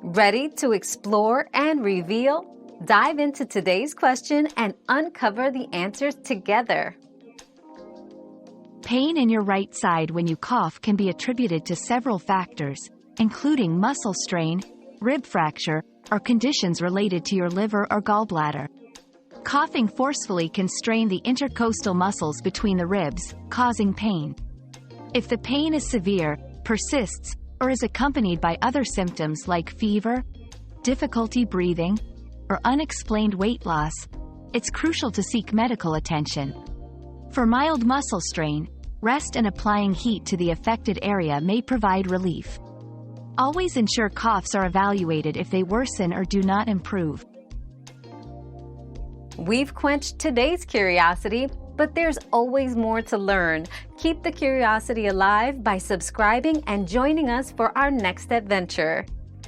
Ready to explore and reveal? Dive into today's question and uncover the answers together. Pain in your right side when you cough can be attributed to several factors, including muscle strain, rib fracture, or conditions related to your liver or gallbladder. Coughing forcefully can strain the intercostal muscles between the ribs, causing pain. If the pain is severe, persists, or is accompanied by other symptoms like fever, difficulty breathing, or unexplained weight loss, it's crucial to seek medical attention. For mild muscle strain, rest and applying heat to the affected area may provide relief. Always ensure coughs are evaluated if they worsen or do not improve. We've quenched today's curiosity, but there's always more to learn. Keep the curiosity alive by subscribing and joining us for our next adventure.